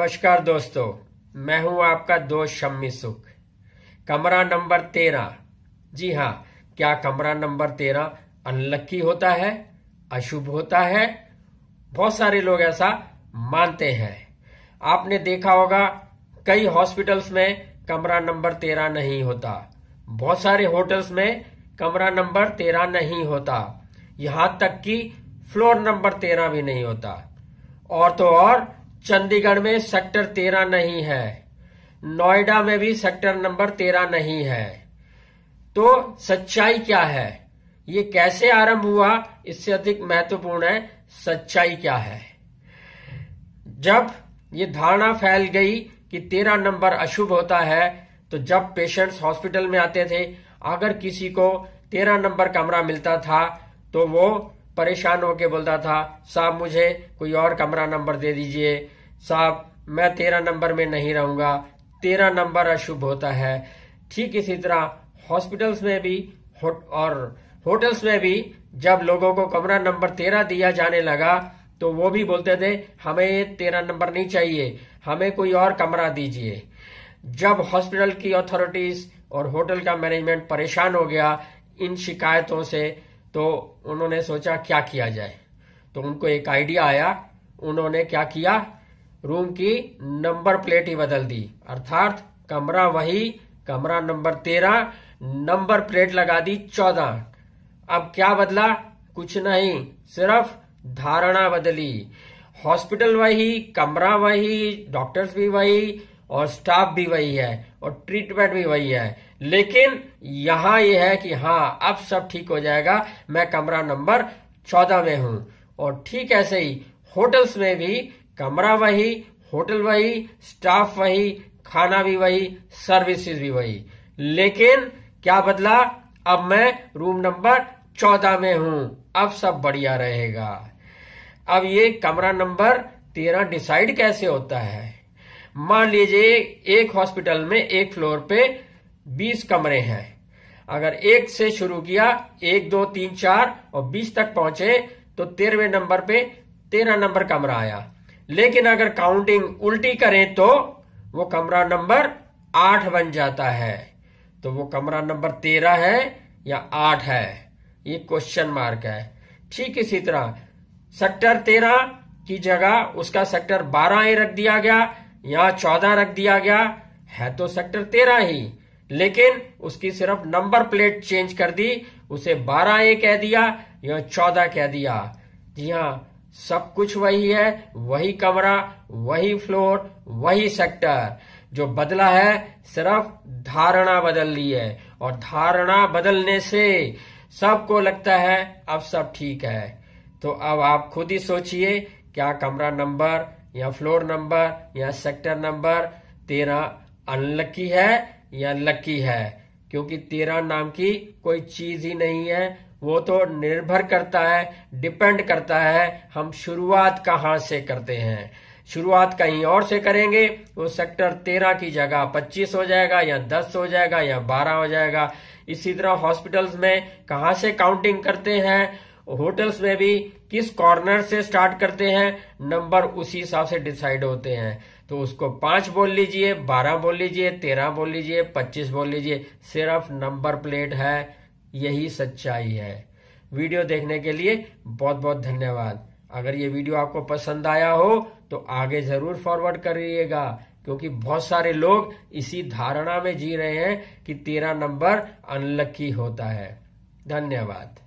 नमस्कार दोस्तों, मैं हूं आपका दोस्त शम्मी सुख। कमरा नंबर 13। जी हाँ, क्या कमरा नंबर 13 अनलकी होता है, अशुभ होता है? बहुत सारे लोग ऐसा मानते हैं। आपने देखा होगा कई हॉस्पिटल्स में कमरा नंबर 13 नहीं होता, बहुत सारे होटल्स में कमरा नंबर 13 नहीं होता, यहां तक कि फ्लोर नंबर 13 भी नहीं होता। और तो और चंडीगढ़ में सेक्टर 13 नहीं है, नोएडा में भी सेक्टर नंबर 13 नहीं है। तो सच्चाई क्या है, ये कैसे आरंभ हुआ, इससे अधिक महत्वपूर्ण है सच्चाई क्या है। जब ये धारणा फैल गई कि 13 नंबर अशुभ होता है, तो जब पेशेंट्स हॉस्पिटल में आते थे, अगर किसी को 13 नंबर कमरा मिलता था तो वो परेशान होके बोलता था, साहब मुझे कोई और कमरा नंबर दे दीजिए, साहब मैं 13 नंबर में नहीं रहूंगा, 13 नंबर अशुभ होता है। ठीक इसी तरह हॉस्पिटल्स में भी और होटल्स में भी जब लोगों को कमरा नंबर 13 दिया जाने लगा तो वो भी बोलते थे, हमें 13 नंबर नहीं चाहिए, हमें कोई और कमरा दीजिए। जब हॉस्पिटल की अथॉरिटीज और होटल का मैनेजमेंट परेशान हो गया इन शिकायतों से, तो उन्होंने सोचा क्या किया जाए। तो उनको एक आइडिया आया, उन्होंने क्या किया, रूम की नंबर प्लेट ही बदल दी, अर्थात कमरा वही, कमरा नंबर 13, नंबर प्लेट लगा दी 14। अब क्या बदला, कुछ नहीं, सिर्फ धारणा बदली। हॉस्पिटल वही, कमरा वही, डॉक्टर्स भी वही और स्टाफ भी वही है और ट्रीटमेंट भी वही है, लेकिन यहां यह है कि हाँ अब सब ठीक हो जाएगा, मैं कमरा नंबर 14 में हूं। और ठीक ऐसे ही होटल्स में भी कमरा वही, होटल वही, स्टाफ वही, खाना भी वही, सर्विसेज भी वही, लेकिन क्या बदला, अब मैं रूम नंबर 14 में हूं, अब सब बढ़िया रहेगा। अब ये कमरा नंबर 13 डिसाइड कैसे होता है। मान लीजिए एक हॉस्पिटल में एक फ्लोर पे 20 कमरे हैं, अगर 1 से शुरू किया, 1 2 3 4 और 20 तक पहुंचे तो 13वें नंबर पे 13 नंबर कमरा आया। लेकिन अगर काउंटिंग उल्टी करें तो वो कमरा नंबर 8 बन जाता है। तो वो कमरा नंबर 13 है या 8 है, ये क्वेश्चन मार्क है। ठीक इसी तरह सेक्टर 13 की जगह उसका सेक्टर 12 ही रख दिया गया, यहां 14 रख दिया गया, है तो सेक्टर 13 ही, लेकिन उसकी सिर्फ नंबर प्लेट चेंज कर दी, उसे 12A कह दिया या 14 कह दिया। जी हाँ, सब कुछ वही है, वही कमरा, वही फ्लोर, वही सेक्टर। जो बदला है सिर्फ धारणा बदल ली है, और धारणा बदलने से सबको लगता है अब सब ठीक है। तो अब आप खुद ही सोचिए, क्या कमरा नंबर या फ्लोर नंबर या सेक्टर नंबर 13 अनलकी है या लकी है? क्योंकि 13 नाम की कोई चीज ही नहीं है, वो तो निर्भर करता है, डिपेंड करता है हम शुरुआत कहां से करते हैं। शुरुआत कहीं और से करेंगे, वो सेक्टर 13 की जगह 25 हो जाएगा या 10 हो जाएगा या 12 हो जाएगा। इसी तरह हॉस्पिटल्स में कहां से काउंटिंग करते हैं, होटल्स में भी किस कॉर्नर से स्टार्ट करते हैं, नंबर उसी हिसाब से डिसाइड होते हैं। तो उसको 5 बोल लीजिए, 12 बोल लीजिए, 13 बोल लीजिए, 25 बोल लीजिए, सिर्फ नंबर प्लेट है, यही सच्चाई है। वीडियो देखने के लिए बहुत बहुत धन्यवाद। अगर ये वीडियो आपको पसंद आया हो तो आगे जरूर फॉरवर्ड करिएगा, क्योंकि बहुत सारे लोग इसी धारणा में जी रहे हैं कि 13 नंबर अनलकी होता है। धन्यवाद।